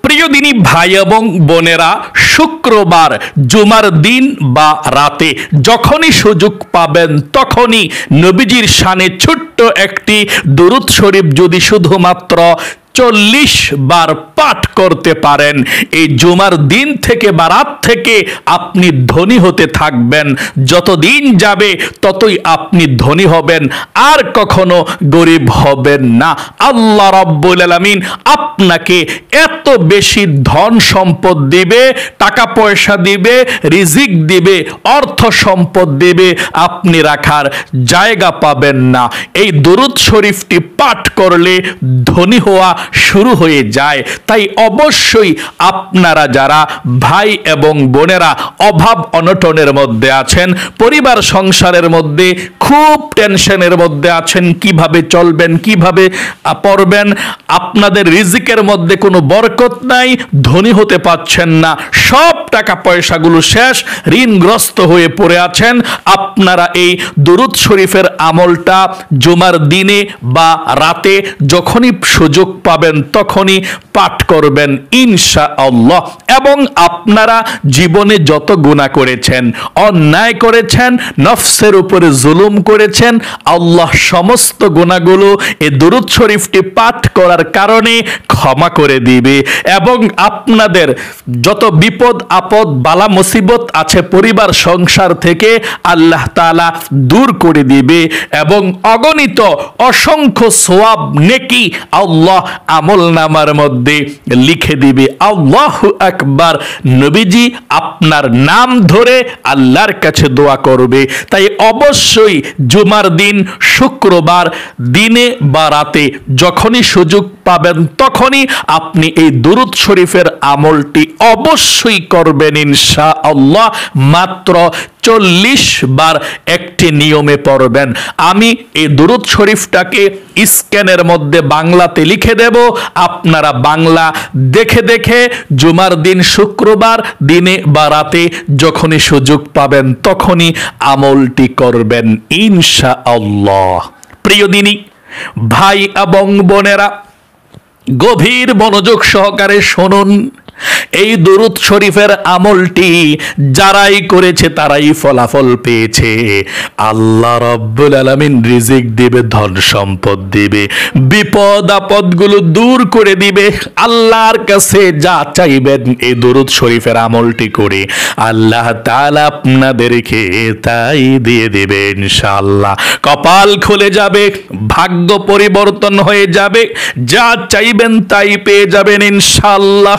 প্রিয় দিনী ভাই এবং বোনেরা, শুক্রবার জুমার দিন বা রাতে যখনই সুযোগ পাবেন তখনই নবীজির শানে ছোট্ট একটি দুরূদ শরীফ যদি শুধুমাত্র 40 বার পাঠ করতে পারেন, এই জুমার দিন থেকে বা রাত থেকে আপনি ধনী হতে থাকবেন। যত দিন যাবে ততই আপনি ধনী হবেন, আর কখনো গরিব হবেন না। আল্লাহ রাব্বুল আলামিন আপনাকে এত বেশি ধন সম্পদ দিবে, টাকা পয়সা দিবে, রিজিক দিবে, অর্থ সম্পদ দিবে, আপনি রাখার জায়গা পাবেন না। এই দুরূদ শরীফটি পাঠ করলে ধনী হওয়া শুরু হয়ে যায়। তাই অবশ্যই আপনারা যারা ভাই এবং বোনেরা অভাব অনটনের মধ্যে আছেন, পরিবার সংসারের মধ্যে খুব টেনশনের মধ্যে আছেন, কিভাবে চলবেন, কিভাবে পড়বেন, আপনাদের রিজিকের মধ্যে কোনো বরকত নাই, ধনী হতে পারছেন না, সব টাকা পয়সাগুলো শেষ, ঋণগ্রস্ত হয়ে পড়ে আছেন, আপনারা এই দুরূদ শরীফের আমলটা জুমার দিনে বা রাতে যখনই সুযোগ পাবেন তখনই পাঠ করবেন ইনশাআল্লাহ। এবং আপনারা জীবনে যত গুনাহ করেছেন, অন্যায় করেছেন, নফসের উপরে জুলুম করেছেন, আল্লাহ সমস্ত গুনাহগুলো এই দুরূদ শরীফটি পাঠ করার কারণে ক্ষমা করে দিবে। এবং আপনাদের যত বিপদ আপদ বালা মুসিবত আছে পরিবার সংসার থেকে আল্লাহ তাআলা দূর করে দিবে, এবং অগণিত অসংখ্য সওয়াব নেকি আল্লাহ আমলনামার মধ্যে লিখে দিবে। আল্লাহু আকবার। নবীজি আপনার নাম ধরে আল্লাহর কাছে দোয়া করবে। তাই অবশ্যই জুমার দিন, শুক্রবার দিনে বা রাতে যখনই সুযোগ পাবেন তখনই আপনি এই দুরূদ শরীফের আমলটি অবশ্যই করবেন ইনশাআল্লাহ। মাত্র 40 বার একটি নিয়মে পড়বেন। আমি এই দুরূদ শরীফটাকে স্ক্যানের মধ্যে বাংলাতে লিখে দেব, আপনারা বাংলা দেখে দেখে জুমার দিন, শুক্রবার দিনে বা রাতে যখনই সুযোগ পাবেন তখনই আমলটি করবেন ইনশাআল্লাহ। প্রিয় দিনী ভাই এবং বোনেরা, গভীর মনোযোগ সহকারে শুনুন। এই দুরূদ শরীফের আমলটি যারাই করেছে তারাই ফলাফল পেয়েছে। আল্লাহ রাব্বুল আলামিন রিজিক দিবে, ধন সম্পদ দিবে, বিপদ আপদগুলো দূর করে দিবে। আল্লাহর কাছে যা চাইবেন এই দুরূদ শরীফের আমলটি করে আল্লাহ তাআলা আপনাদেরকে তাই দিয়ে দিবে ইনশাআল্লাহ। কপাল খুলে যাবে, ভাগ্য পরিবর্তন হয়ে যাবে, যা চাইবেন তাই পেয়ে যাবেন ইনশাআল্লাহ।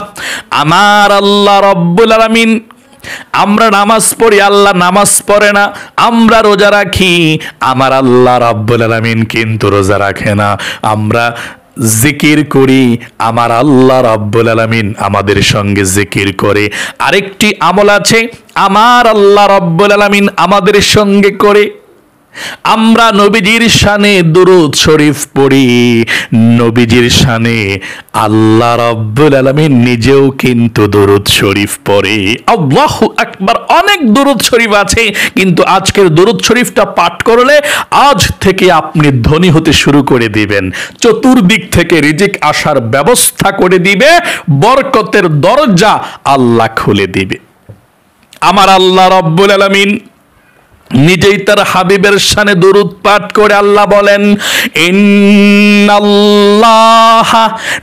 আমার আল্লাহ রাব্বুল আলামিন, আমরা নামাজ পড়ি, আল্লাহ নামাজ পড়ে না, আমরা রোজা রাখি, আমার আল্লাহ রাব্বুল আলামিন কিন্তু রোজা রাখে না, আমরা জিকির করি, আমার আল্লাহ রাব্বুল আলামিন আমাদের সঙ্গে জিকির করে। আরেকটি আমল আছে, আমার আল্লাহ রাব্বুল আলামিন আমাদের সঙ্গে করে। আমরা নবীজির শানে দুরূদ শরীফ পড়ি, নবীজির শানে আল্লাহ রাব্বুল আলামিন নিজেও কিন্তু দুরূদ শরীফ পড়ে। আল্লাহু আকবার। অনেক দুরূদ শরীফ আছে, কিন্তু আজকের দুরূদ শরীফটা পাঠ করলে আজ থেকে আপনি ধনী হতে শুরু করে দিবেন, চতুর্দিক থেকে রিজিক আসার ব্যবস্থা করে দিবে, বরকতের দরজা আল্লাহ খুলে দিবে। আমার আল্লাহ রাব্বুল আলামিন নিজেই তার হাবিবের শানে দুরূদ পাঠ করে আল্লাহ বলেন, ইন্নাল্লাহ,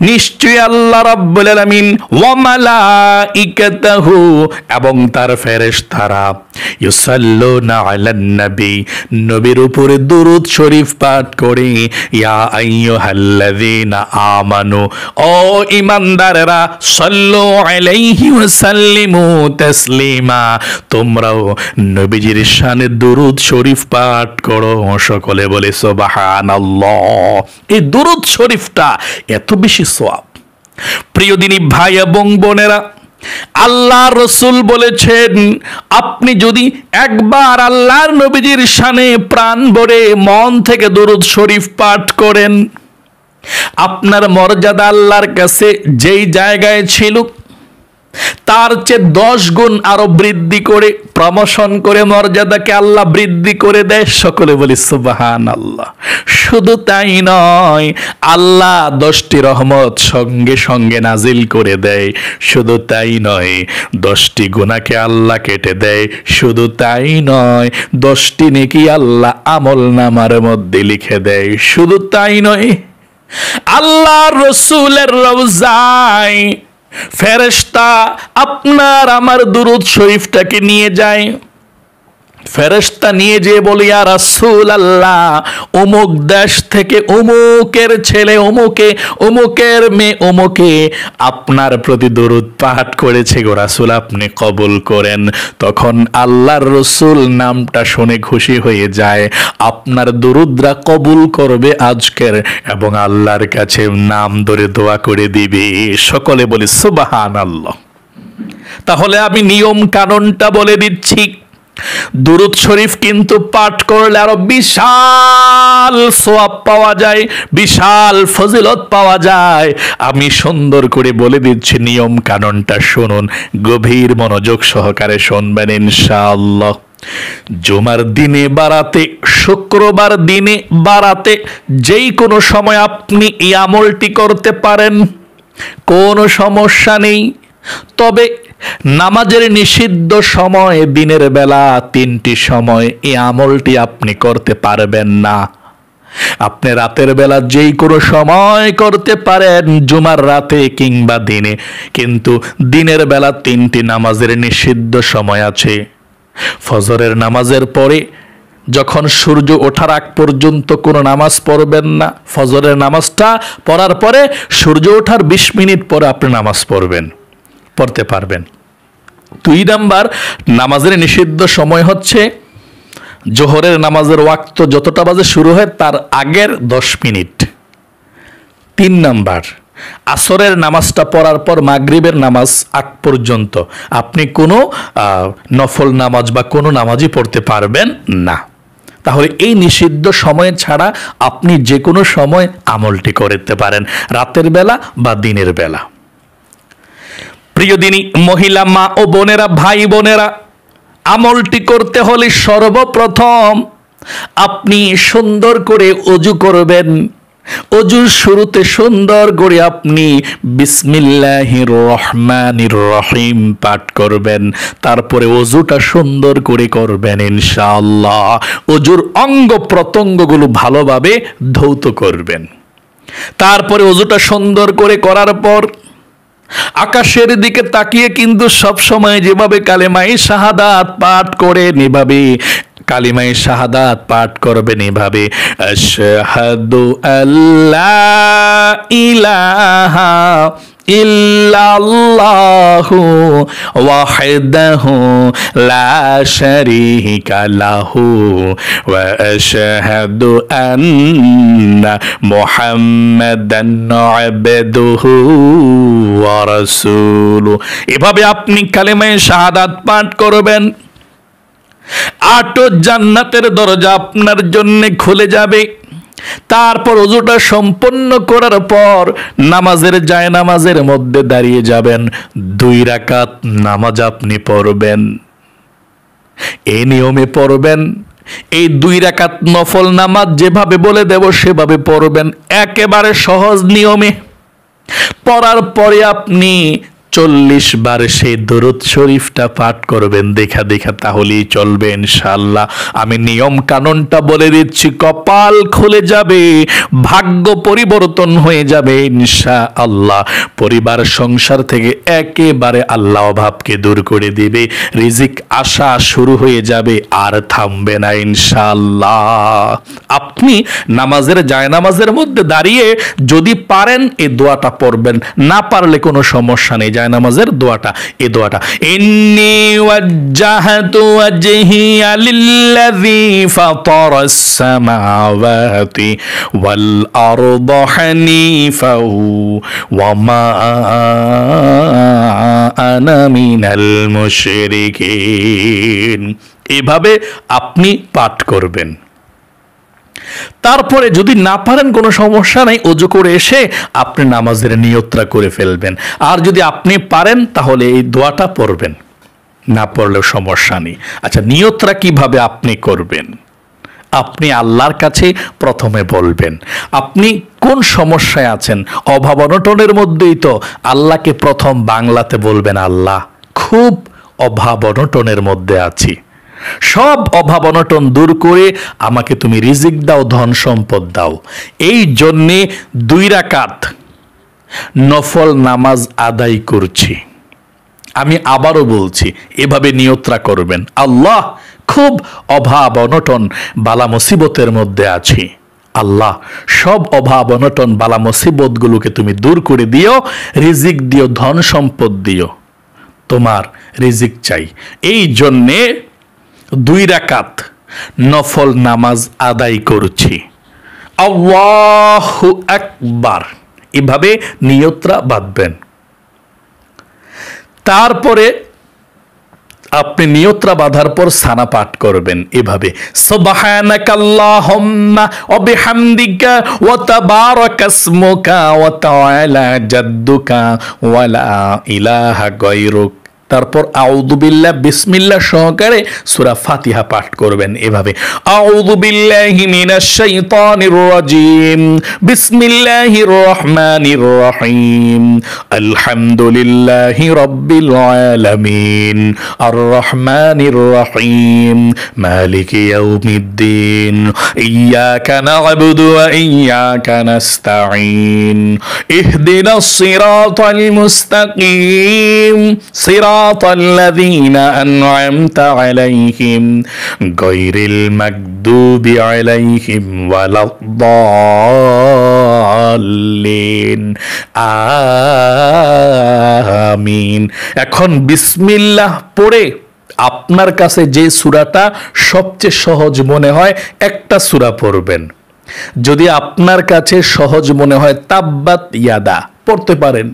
নিশ্চয়ই আল্লাহ রাব্বুল আলামিন, ওয়া মালাইকাতাহু, এবং তার ফেরেশতারা, ইউসাল্লুনা আলান নবী, নবীর উপরে দুরূদ শরীফ পাঠ করে। ইয়া আইয়ুহাল্লাযীনা আমানু, ও ঈমানদারেরা, সাল্লু আলাইহি ওয়া সাল্লিমু তাসলিমা, তোমরাও নবীজির শানে দুরূদ শরীফ পাঠ করো। সকলে বলে সুবহানাল্লাহ। এই দুরূদ শরীফটা এত বেশি সওয়াব। প্রিয় দিনী ভাই এবং বোনেরা, আল্লাহ রাসূল বলেছেন, আপনি যদি একবার আল্লাহর নবীজির শানে প্রাণ ভরে মন থেকে দুরূদ শরীফ পাঠ করেন, আপনার মর্যাদা আল্লাহর কাছে যেই জায়গায় ছিল তার চেয়ে 10 গুণ আরো বৃদ্ধি করে প্রমোশন করে মর্যাদাকে আল্লাহ বৃদ্ধি করে দেয়। সকলে বলি সুবহানাল্লাহ। শুধু তাই নয়, আল্লাহ 10টি রহমত সঙ্গে সঙ্গে নাজিল করে দেয়। শুধু তাই নয়, 10টি গুনাহকে আল্লাহ কেটে দেয়। শুধু তাই নয়, 10টি নেকি আল্লাহ আমলনামার মধ্যে লিখে দেয়। শুধু তাই নয়, আল্লাহ রসুলের রওজায় ফেরেশতা আপনার আমার দুরূদ শরীফটাকে নিয়ে যায়। ফেরেশতা নিয়ে যেয়ে বলে, ইয়া রাসূলুল্লাহ, অমুক দেশ থেকে অমুকের ছেলে অমুকে, অমুকের মেয়ে অমুকে আপনার প্রতি দরুদ পাঠ করেছে গো রাসূল, আপনি কবুল করেন। তখন আল্লাহর রসুল নামটা শুনে খুশি হয়ে যায়। আপনার দরুদরা কবুল করবে আজকের, এবং আল্লাহর কাছে নাম ধরে দোয়া করে দিবে। সকলে বলি সুবহানাল্লাহ। তাহলে আমি নিয়ম কানুনটা বলে দিচ্ছি। দুরূদ শরীফ কিন্তু পাঠ করলে আরো বিশাল সওয়াব পাওয়া যায়, বিশাল ফজিলত পাওয়া যায়। আমি সুন্দর করে বলে দিচ্ছি, নিয়ম কানুনটা শুনুন, গভীর মনোযোগ সহকারে শুনবেন ইনশাআল্লাহ। জুমার দিনে বারাতে, শুক্রবার দিনে বারাতে, যেই কোনো সময় আপনি এই আমলটি করতে পারেন, কোনো সমস্যা নেই। তবে নামাজের নিষিদ্ধ সময় দিনের বেলা 3টি সময় এই আমলটি আপনি করতে পারবেন না। আপনি রাতের বেলা যেই কোনো সময় করতে পারেন, জুমার রাতে কিংবা দিনে, কিন্তু দিনের বেলা 3টি নামাজের নিষিদ্ধ সময় আছে। ফজরের নামাজের পরে যখন সূর্য ওঠার আগ পর্যন্ত কোনো নামাজ পড়বেন না। ফজরের নামাজটা পড়ার পরে সূর্য ওঠার 20 মিনিট পরে আপনি নামাজ পড়তে পারবেন। 2 নাম্বার নামাজের নিষিদ্ধ সময় হচ্ছে জোহরের নামাজের ওয়াক্ত যতটা বাজে শুরু হয় তার আগের 10 মিনিট। 3 নাম্বার আসরের নামাজটা পড়ার পর মাগরিবের নামাজ আগ পর্যন্ত আপনি কোনো নফল নামাজ বা কোনো নামাজই পড়তে পারবেন না। তাহলে এই নিষিদ্ধ সময় ছাড়া আপনি যে কোনো সময় আমলটি করতে পারেন, রাতের বেলা বা দিনের বেলা। প্রিয় দিনী মহিলা মা ও বোনেরা, ভাই বোনেরা, আমলটি করতে হলে সর্বপ্রথম আপনি সুন্দর করে ওযু করবেন। ওযুর শুরুতে সুন্দর করে আপনি বিসমিল্লাহির রহমানির রহিম পাঠ করবেন। তারপরে ওযুটা সুন্দর করে করবেন ইনশাআল্লাহ। ওযুর অঙ্গ প্রত্যঙ্গগুলো ভালোভাবে ধৌত করবেন। তারপরে ওযুটা সুন্দর করে করার পর আকাশের দিকে তাকিয়ে কিন্তু সব সময় যেভাবে কালেমায়ে শাহাদাত পাঠ করেন, এভাবে কালিমায়ে শাহাদাত পাঠ করবেন এভাবে, আশহাদু আল্লা ইলাহা ইল্লাল্লাহু ওয়াহদাহু লা শারীকা লাহু ওয়া আশহাদু আন্না মুহাম্মাদান আবদুহু ওয়া রাসূলুহু। এভাবে আপনি কালিমায়ে শাহাদাত পাঠ করবেন। 8 জান্নাতের দরজা আপনার জন্য খুলে যাবে। তারপর ওযুটা সম্পন্ন করার পর নামাজের জায়নামাজের মধ্যে দাঁড়িয়ে যাবেন। 2 রাকাত নামাজ আপনি পড়বেন। এই নিয়মে পড়বেন। এই 2 রাকাত নফল নামাজ যেভাবে বলে দেব সেভাবে পড়বেন, একেবারে সহজ নিয়মে। পড়ার পরে আপনি 40 বার সেই দরুদ শরীফটা পাঠ করবেন দেখা দেখা, তাহলেই চলবে ইনশাআল্লাহ। আমি নিয়ম কানুনটা বলে দিচ্ছি, কপাল খুলে যাবে, ভাগ্য পরিবর্তন হয়ে যাবে ইনশাআল্লাহ। পরিবার সংসার থেকে একেবারে আল্লাহ অভাবকে দূর করে দিবে, রিজিক আসা শুরু হয়ে যাবে, আর থামবে না ইনশাআল্লাহ। আপনি নামাজের জায়নামাজের মধ্যে দাঁড়িয়ে যদি পারেন এই দোয়াটা পড়বেন, না পারলে কোনো সমস্যা নেই। নামাজের দোয়াটা, এই দোয়াটা, ইন্নী ওয়াজ্জাহতু ওয়াজহিয়া লিল্লাযী ফাতারাস সামাওয়াতি ওয়াল আরদা হানিফা ওয়া মা আনা মিনাল মুশরিকিন। এভাবে আপনি পাঠ করবেন। তারপরে যদি না পারেন কোনো সমস্যা নাই, ওযু করে এসে আপনি নামাজের নিয়তটা করে ফেলবেন। আর যদি আপনি পারেন তাহলে এই দোয়াটা পড়বেন, না পড়লেও সমস্যা নেই। আচ্ছা, নিয়তটা কিভাবে আপনি করবেন? আপনি আল্লাহর কাছে প্রথমে বলবেন আপনি কোন সমস্যায় আছেন। অভাব অনটনের মধ্যেই তো আল্লাহকে প্রথম বাংলাতে বলবেন, আল্লাহ খুব অভাব অনটনের মধ্যে আছি, সব অভাব অনটন দূর করে আমাকে তুমি রিজিক দাও, ধন সম্পদ দাও। এই জন্যে 2 রাকাত নফল নামাজ আদায় করছি। আমি আবারও বলছি, এভাবে নিয়তরা করবেন, আল্লাহ খুব অভাব অনটন বালা মুসিবতের মধ্যে আছি, আল্লাহ সব অভাব অনটন বালা মুসিবতগুলোকে তুমি দূর করে দিও, রিজিক দিও, ধন সম্পদ দিও, তোমার রিজিক চাই। এই জন্যে 2 রাকাত নফল নামাজ আদায় করছি। আল্লাহু আকবার, এভাবে নিয়তরা বাঁধবেন। তারপরে আপনি নিয়তরা বাঁধার পর সানা পাঠ করবেন এভাবে, সুবহানাকাল্লাহুম্মা ওয়া বিহামদিকা ওয়া তাবারাকাসমুকা ওয়া তাআলা জাদ্দুকা ওয়া লা ইলাহা গায়রুক। তারপর আউযু বিল্লাহ বিসমিল্লাহ সহকারে সূরা ফাতিহা পাঠ করবেন এভাবে, আউযু বিল্লাহি মিনাশ শাইতানির রাজিম, বিসমিল্লাহির রহমানির রহিম, আলহামদুলিল্লাহি রাব্বিল আলামিন, আর রহমানির রহিম, মালিকি ইয়াউমিদ্দিন, ইয়াকা না'বুদু ওয়া ইয়াকা নাস্তাঈন, ইহদিনাস সিরাতাল মুস্তাকিম, صراط الذين أنعمت عليهم غير المغضوب عليهم ولا الضالين আমিন। এখন বিসমিল্লাহ পড়ে আপনার কাছে যে সূরাটা সবচেয়ে সহজ মনে হয় একটা সূরা পড়বেন। যদি আপনার কাছে সহজ মনে হয় তাব্বাত ইয়াদা পড়তে পারেন,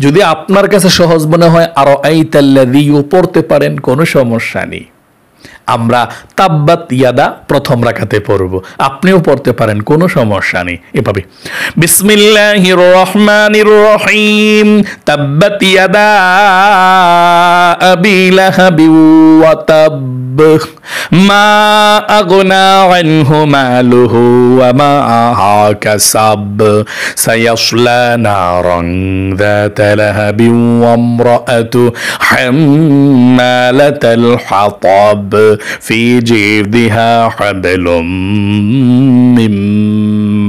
যদি আপনার কাছে সহজ মনে হয় আরো আইতাল্লাযীও পড়তে পারেন, কোনো সমস্যা নেই। আমরা তাব্বাত ইয়াদা প্রথম রাকাতে পড়ব, আপনিও পড়তে পারেন, কোনো সমস্যা নেই। এভাবে বিসমিল্লাহির রহমানির রহিম, তাব্বাত ইয়াদা আবি লাহাবি ওয়া তাব, মা আগনা আনহু মালুহু ওয়া মা কাসাব, সায়াসলা নারান যাতা লাহাবি ওয়া ইমরাআতু হাম্মালাতাল হাতাব, ফি জিদিহা হাবলুম মিন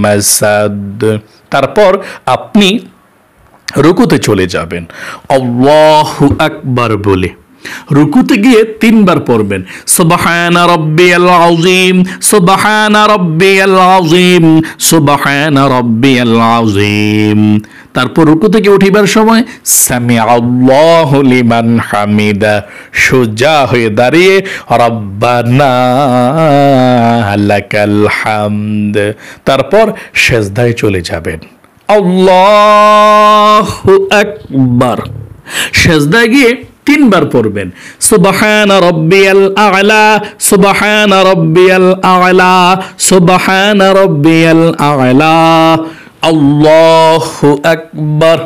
মাসাদ। তারপর আপনি রুকুতে চলে যাবেন, আল্লাহু আকবার বলে রুকুতে গিয়ে 3 বার পড়বেন, সুবহানা রাব্বিয়াল আযীম, সুবহানা রাব্বিয়াল আযীম, সুবহানা রাব্বিয়াল আযীম। তারপর রুকু থেকে উঠিবার সময় সামিআল্লাহু লিমান হামিদা, সোজা হয়ে দাঁড়িয়ে রব্বানা লাকাল হামদ। তারপর সেজদায় চলে যাবেন, আল্লাহু আকবার। সেজদায় গিয়ে 3 বার পড়বেন, সুবহানা রাব্বিয়াল আ'লা, সুবহানা রাব্বিয়াল আ'লা, সুবহানা রাব্বিয়াল আ'লা, আল্লাহু আকবার।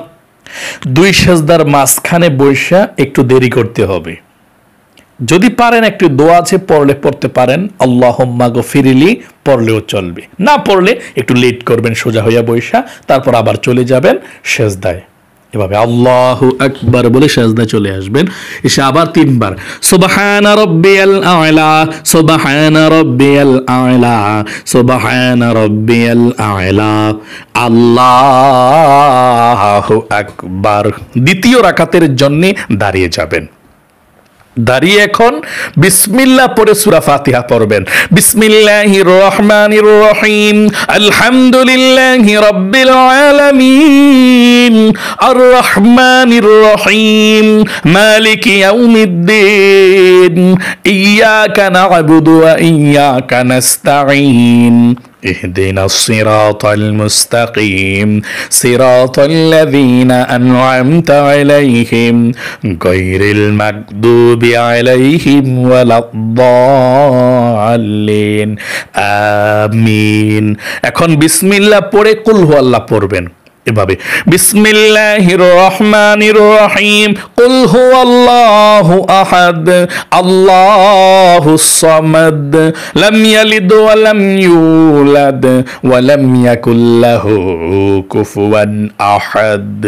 2 সেজদার মাঝখানে বসে একটু দেরি করতে হবে। যদি পারেন একটু দোয়া আছে পড়লে পড়তে পারেন, আল্লাহুম্মা গফিরলি পড়লেও চলবে, না পড়লে একটু লেট করবেন সোজা হইয়া বসা, তারপর আবার চলে যাবেন সেজদায়। এভাবে আল্লাহু আকবার বলে সেজদায় চলে আসবেন, এসে আবার 3 বার সুবহানা রাব্বিয়াল আ'লা, সুবহানা রাব্বিয়াল আ'লা, সুবহানা রাব্বিয়াল আ'লা, আল্লাহু আকবার। দ্বিতীয় রাকাতের জন্য দাঁড়িয়ে যাবেন। দাঁড়িয়ে এখন বিসমিল্লাহ পড়ে সূরা ফাতিহা পড়বেন, বিসমিল্লাহির রহমানির রহিম, আলহামদুলিল্লাহি রাব্বিল আলামিন, আর রহমানির রহিম, মালিকি ইয়াউমিদ্দিন, ইয়াকা না'বুদু ওয়া ইয়াকা নাস্তাঈন, اهدنا الصراط المستقيم صراط الذين أنعمت عليهم غير المغضوب عليهم ولا الضالين আমিন। এখন বিসমিল্লাহ পড়ে কুল হুয়াল্লাহ পড়বেন এভাবে, বিসমিল্লাহির রহমানির রহিম, কুল হুয়াল্লাহু আহাদ আল্লাহুস সামাদ লাম ইয়ালিদ ওয়া লাম ইউলাদ ওয়া লাম ইয়াকুল লাহু কুফুয়ান আহাদ।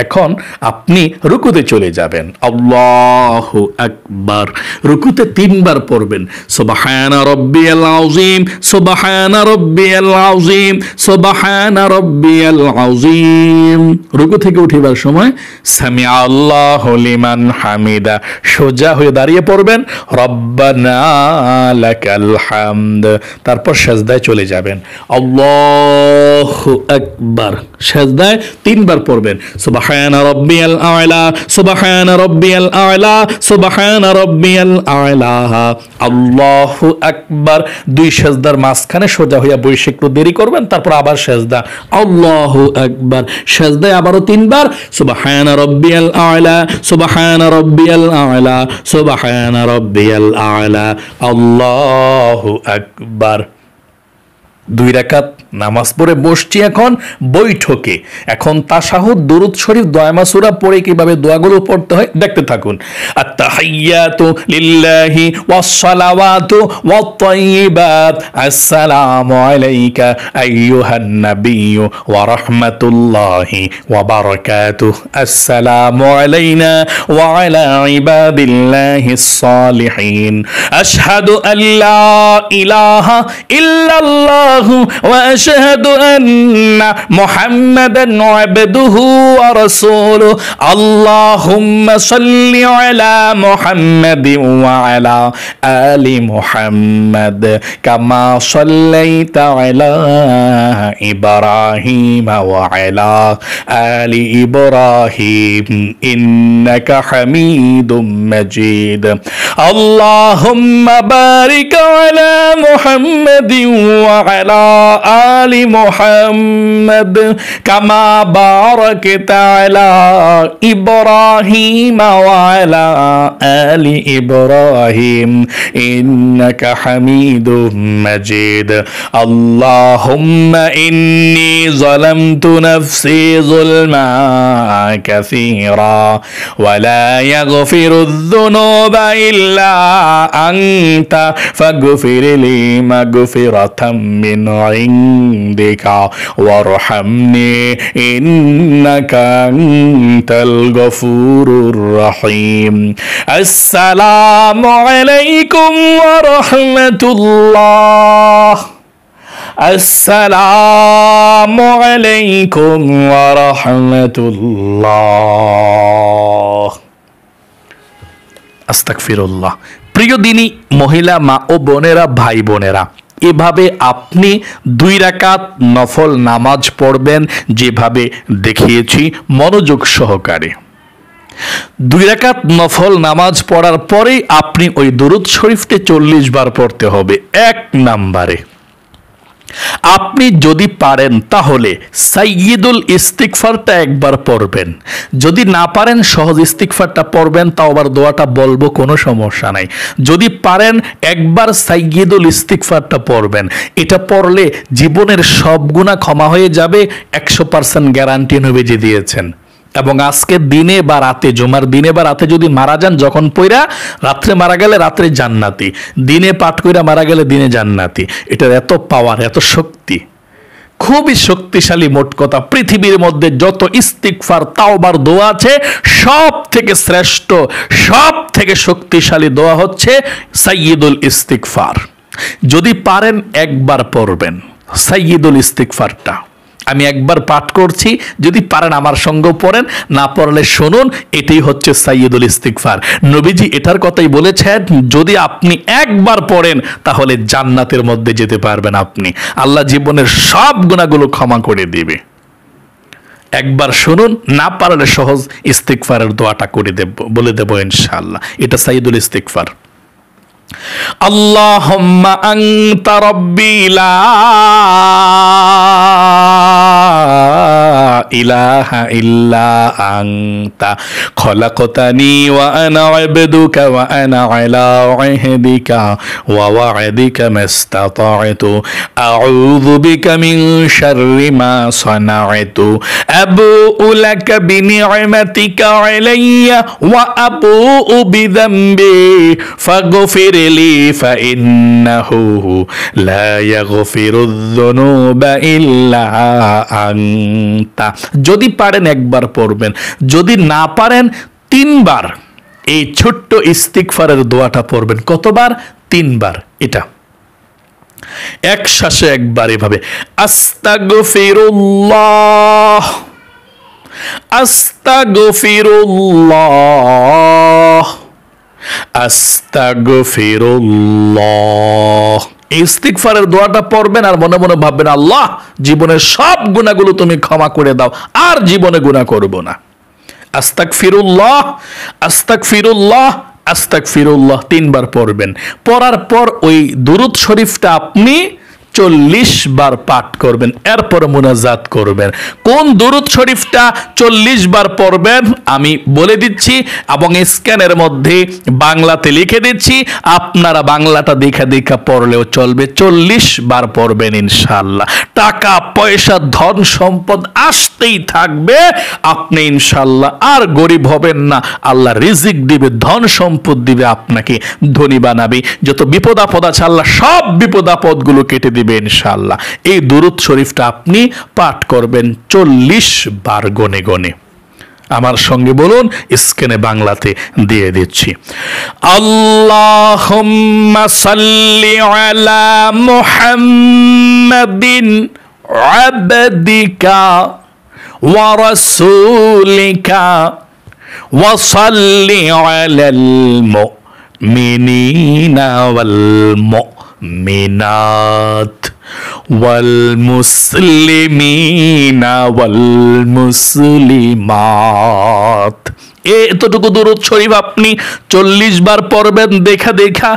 এখন আপনি রুকুতে চলে যাবেন, আল্লাহু আকবার। রুকুতে 3 বার পড়বেন সুবহানা রাব্বিয়াল আযীম সুবহানা রাব্বিয়াল আযীম সুবহানা রাব্বিয়াল আযীম। রুকু থেকে উঠিবার সময় সামিআ আল্লাহু লিমান হামিদা সোজা হয়ে দাঁড়িয়ে পড়বেন, রব্বানা লাকাল হামদ। তারপর সিজদায় চলে যাবেন, আল্লাহু আকবার। সিজদায় 3 বার পড়বেন সুবহানা রাব্বিয়াল আ'লা সুবহানা রাব্বিয়াল আ'লা সুবহানা রাব্বিয়াল আ'লা, আল্লাহু আকবার। 2 সিজদার মাঝখানে সোজা হইয়া বসে একটু দেরি করবেন, তারপর আবার সিজদা, আল্লাহু আকবার। সিজদায় আবারও 3 বার সুবহানা রাব্বিয়াল আ'লা সুবহানা রাব্বিয়াল আ'লা সুবহানা রাব্বিয়াল আ'লা, আল্লাহু আকবার। 2 রাকাত নামাজ পড়ে বসছি এখন বৈঠকে। এখন তাশাহুদ, দুরূদ শরীফ, দোয়া সূরা পড়ে কিভাবে দোয়াগুলো পড়তে হয় দেখতে থাকুন। আত-তাহিয়াতু লিল্লাহি ওয়াস-সালাওয়াতু ওয়াত-তাইয়্যিবাত, আসসালামু আলাইকা আইয়ুহান নাবিয়্যু ওয়া রাহমাতুল্লাহি ওয়া বারাকাতুহু, আসসালামু আলাইনা ওয়া আলা ইবাদিল্লাহিস সালিহিন, আশহাদু আল্লা ইলাহা ইল্লাল্লাহু ওয়া আশহাদু আন্না মুহাম্মাদান আবদুহু ওয়া রাসূলুহু, আল্লাহুম্মা সাল্লি আলা মুহাম্মাদিন ওয়া আলা আলি মুহাম্মাদ কামা সাল্লাইতা আলা ইব্রাহিম ওয়া আলা আলি ইব্রাহিম ইন্নাকা হামিদুম মাজিদ, আল্লাহুম্মা বারিক আলা মুহাম্মাদিন ওয়া আলা আলি মুহাম্মাদ কামা বারাকতা আলা ইব্রাহিম ওয়া আলা আলি ইব্রাহিম ইন্নাকা হামিদুম মাজিদ, আল্লাহুম্মা ইন্নী যালামতু নাফসি যুলমা কাসীরা ওয়া লা ইয়াগফিরুয যুনুবা ইল্লা আনতা ফাগফিরলি মাগফিরাতাম মিন ইনদিকা ওয়ারহামনি ইন্নাকা আনতাল গফুরুর রহিম। আসসালামু আলাইকুম ওয়া রাহমাতুল্লাহ, আসসালামু আলাইকুম ওয়া রাহমাতুল্লাহ। আস্তাগফিরুল্লাহ। প্রিয় দিনী মহিলা মা ও বোনেরা, ভাই বোনেরা, এভাবে আপনি 2 রাকাত নফল নামাজ পড়বেন যেভাবে দেখিয়েছি মনোযোগ সহকারে। 2 রাকাত নফল নামাজ পড়ার পরেই আপনি ওই দুরূদ শরীফটি 40 বার পড়তে হবে। 1 নম্বরে আপনি যদি পারেন তাহলে সাইয়্যিদুল ইস্তিগফারটা একবার পড়বেন, যদি না পারেন সহজ ইস্তিগফারটা পড়বেন, তাও আবার দোয়াটা বলবো, কোনো সমস্যা নাই। যদি পারেন একবার সাইয়্যিদুল ইস্তিগফারটা পড়বেন, এটা পড়লে জীবনের সব গুনাহ ক্ষমা হয়ে যাবে, 100% গ্যারান্টি নবীজি দিয়েছেন। এবং আজকে দিনে বা রাতে, জুমার দিনে বা রাতে যদি মারা যান, যখন পইরা রাত্রে মারা গেলে রাত্রে জান্নাতি, দিনে পাঠ কইরা মারা গেলে দিনে জান্নাতি। এটার এত পাওয়ার, এত শক্তি, খুবই শক্তিশালী। মোট কথা, পৃথিবীর মধ্যে যত ইস্তিগফার তাওবার দোয়া আছে, সব থেকে শ্রেষ্ঠ, সব থেকে শক্তিশালী দোয়া হচ্ছে সাইয়্যিদুল ইস্তিগফার। যদি পারেন একবার পড়বেন সাইয়্যিদুল ইস্তিগফারটা। আমি একবার পাঠ করছি, যদি পারেন আমার সঙ্গে পড়েন, না পড়লে শুনুন। এটাই হচ্ছে সাইয়্যিদুল ইস্তিগফার। নবীজি এটার কথাই বলেছেন, যদি আপনি একবার পড়েন তাহলে জান্নাতের মধ্যে যেতে পারবেন আপনি। আল্লাহ জীবনের সব গুনাহগুলো ক্ষমা করে দিবে। একবার শুনুন, না পারলে সহজ ইস্তিগফারের দোয়াটা করে দেব, বলে দেব ইনশাআল্লাহ। এটা সাইয়্যিদুল ইস্তিগফার। আল্লাহুম্মা আনতা রাব্বি লা ইলাহা ইল্লা আনতা খলাকতানি ওয়া আনা আবদুকা ওয়া আনা আলা আহদিকা ওয়া ওয়া'দিকা মাস্তাতা'তু আউযু বিকা মিন শাররি মা সানা'তু আবুউ লাকা বিনি'মাতিকা আলাইয়া ওয়া আবুউ বিযামবি ফাগফির লি ফাইন্নাহু লা ইয়াগফিরুয যুনুবা ইল্লা আনতা। যদি পারেন একবার পড়বেন, যদি না পারেন 3 বার এই ছোট্ট ইস্তিগফারের দোয়াটা পড়বেন। কতবার? 3 বার। এটা এক শ্বাসে একবার এভাবে আস্তাগফিরুল্লাহ আস্তাগফিরুল্লাহ আস্তাগফিরুল্লাহ। ইস্তিগফারের দোয়াটা পড়বেন আর মনে মনে ভাববেন, আল্লাহ জীবনের সব গুনাহগুলো তুমি ক্ষমা করে দাও, আর জীবনে গুনাহ করব না। আস্তাগফিরুল্লাহ আস্তাগফিরুল্লাহ আস্তাগফিরুল্লাহ 3 বার পড়বেন। পড়ার পর ওই দুরূদ শরীফটা আপনি 40 বার পাঠ করবেন, এরপর মুনাজাত করবেন। কোন দুরূদ শরীফটা 40 বার পড়বেন আমি বলে দিচ্ছি, এবং স্ক্যানের মধ্যে বাংলাতে লিখে দিচ্ছি, আপনারা বাংলাটা দেখা দেখা পড়লেও চলবে। 40 বার পড়বেন ইনশাআল্লাহ। টাকা পয়সা ধন সম্পদ আসতেই থাকবে, আপনি ইনশাআল্লাহ আর গরিব হবেন না। আল্লাহ রিজিক দিবে, ধন সম্পদ দিবে, আপনাকে ধনী বানাবে। যত বিপদ আপদ আছে আল্লাহ সব বিপদ আপদগুলো কেটে দিবে ইনশাআল্লাহ। এই দুরূদ শরীফটা আপনি পাঠ করবেন 40 বার গনে গনে। আমার সঙ্গে বলুন, স্ক্রিনে বাংলাতে দিয়ে দিচ্ছি। আল্লাহুম্মা সাল্লি আলা মুহাম্মাদিন আবদিকা ওয়া রাসূলিকা ওয়া সাল্লি আলাল মুমিনিনা ওয়াল মিনাত ওয়াল মুসলিমিনা ওয়াল মুসলিমাত। এতটুকু দুরূদ শরীফ আপনি 40 বার পড়বেন দেখা দেখা।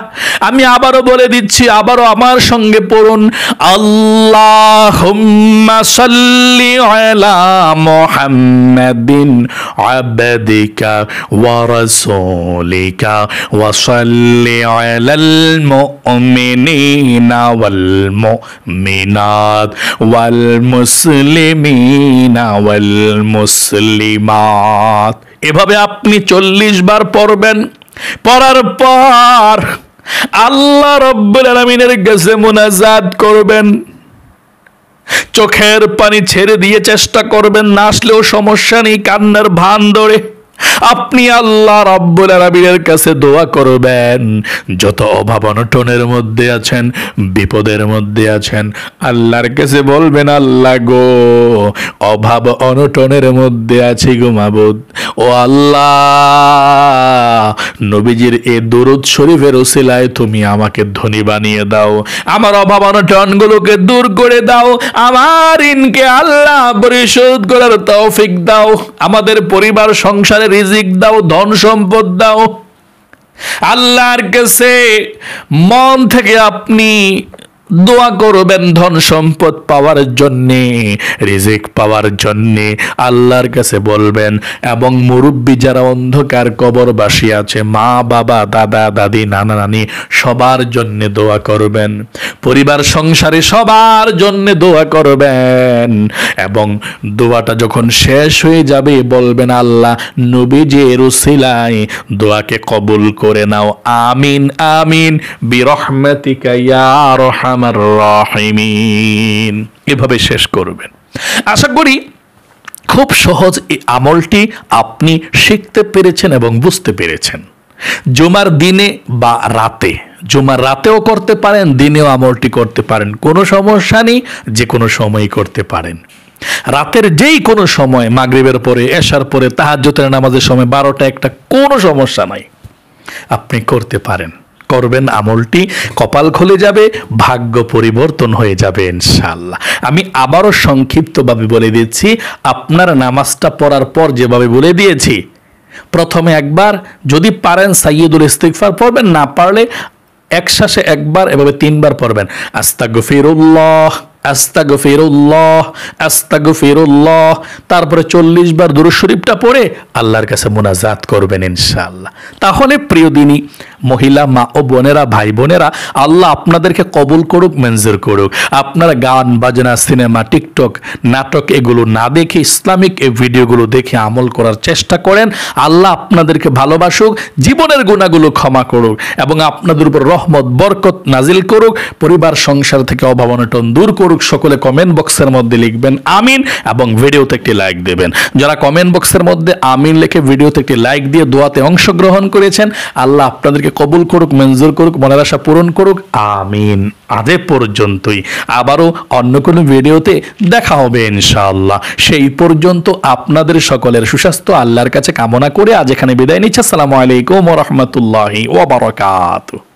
আমি আবারও বলে দিচ্ছি, আবারও আমার সঙ্গে পড়ুন। আল্লাহুম্মা সাল্লি আলা মুহাম্মাদিন আবদিকা ওয়া রাসূলিকা ওয়া সাল্লি আলাল মুমিনিনা ওয়াল মুমিনাত ওয়াল মুসলিমিনা ওয়াল মুসলিমাত। এভাবে আপনি 40 বার পড়বেন। পড়ার পর আল্লাহ রাব্বুল আলামিনের কাছে মুনাজাত করবেন। চোখের পানি ছেড়ে দিয়ে চেষ্টা করবেন, না আসলেও সমস্যা নেই, কান্নার ভান ধরে আপনি আল্লাহ রাব্বুল আলামিনের কাছে দোয়া করবেন। যত অভাব অনটনের মধ্যে আছেন, বিপদের মধ্যে আছেন, আল্লাহর কাছে বলবেন, আল্লাহ গো অভাব অনটনের মধ্যে আছি গো মাবুদ, ও আল্লাহ নবীজির এই দুরূদ শরীফের ওসিলায় তুমি আমাকে ধনী বানিয়ে দাও, আমার অভাব অনটনগুলোকে দূর করে দাও, আমার ঋণকে আল্লাহ পরিশোধ করার তৌফিক দাও, আমাদের পরিবার সংসারে রিজিক দাও, ধন সম্পদ দাও। আল্লাহর কাছে মন থেকে আপনি দোয়া করবেন ধন সম্পদ পাওয়ার জন্যে, রিজিক পাওয়ার জন্যে আল্লাহর কাছে বলবেন। এবং মুরব্বী যারা অন্ধকার কবরবাসী আছে, মা বাবা দাদা দাদি নানা নানি সবার জন্যে দোয়া করবেন, পরিবার সংসারে সবার জন্যে দোয়া করবেন। এবং দোয়াটা যখন শেষ হয়ে যাবে বলবেন, আল্লাহ নবীজির উসিলায় দোয়াকে কবুল করে নাও, আমিন আমিন বিরহমাতিকা ইয়া আরহাম রাহিমিন। এভাবে শেষ করবেন। আশা করি খুব সহজ এই আমলটি আপনি শিখতে পেরেছেন এবং বুঝতে পেরেছেন। জুমার দিনে বা রাতে, জুমার রাতেও করতে পারেন, দিনেও আমলটি করতে পারেন, কোনো সমস্যা নেই, যে কোনো সময়ই করতে পারেন। রাতের যেই কোনো সময়, মাগরিবের পরে, এশার পরে, তাহাজ্জুদের নামাজের সময়, 12টা 1টা, কোনো সমস্যা নাই, আপনি করতে পারেন। করবেন, আমলটি কপাল খুলে যাবে, ভাগ্য পরিবর্তন হয়ে যাবে ইনশাআল্লাহ। আমি আবারও সংক্ষিপ্তভাবে বলে দিচ্ছি, আপনার নামাজটা পড়ার পর যেভাবে বলে দিয়েছি, প্রথমে একবার যদি পারেন সাইয়্যিদুল ইস্তিগফার পড়বেন, না পারলে এক শ্বাসে একবার, এভাবে 3 বার পড়বেন। আস্তাগফিরুল্লাহ, আস্তাগফিরুল্লাহ, আস্তাগফিরুল্লাহ। তারপরে 40 বার দুরূদ শরীফটা পড়ে আল্লাহর কাছে মুনাজাত করবেন ইনশাআল্লাহ। তাহলে প্রিয় দিনী মহিলা মা ও বোনেরা, ভাই বোনেরা, আল্লাহ আপনাদেরকে কবুল করুক, মঞ্জুর করুক। আপনারা গান বাজনা, সিনেমা, টিকটক, নাটক এগুলো না দেখে ইসলামিক এই ভিডিওগুলো দেখে আমল করার চেষ্টা করেন। আল্লাহ আপনাদেরকে ভালোবাসুক, জীবনের গুনাহগুলো ক্ষমা করুক এবং আপনাদের উপর রহমত বরকত নাজিল করুক, পরিবার সংসার থেকে অভাব অনটন দূর করুক। সকলে কমেন্ট বক্সের মধ্যে লিখবেন আমিন এবং ভিডিওতে একটি লাইক দেবেন। যারা কমেন্ট বক্সের মধ্যে আমিন লিখে ভিডিওতে একটি লাইক দিয়ে দোয়াতে অংশগ্রহণ করেছেন, আল্লাহ আপনাদেরকে কবুল করুক, মঞ্জুর করুক, মনের আশা পূরণ করুক, আমিন। আজ এ পর্যন্তই, আবারও অন্য কোনো ভিডিওতে দেখা হবে ইনশাআল্লাহ। সেই পর্যন্ত আপনাদের সকলের সুস্বাস্থ্য আল্লাহর কাছে কামনা করে আজ এখানে বিদায় নিচ্ছি। আসসালামু আলাইকুম ওয়া রাহমাতুল্লাহি ওয়া বারাকাতুহু।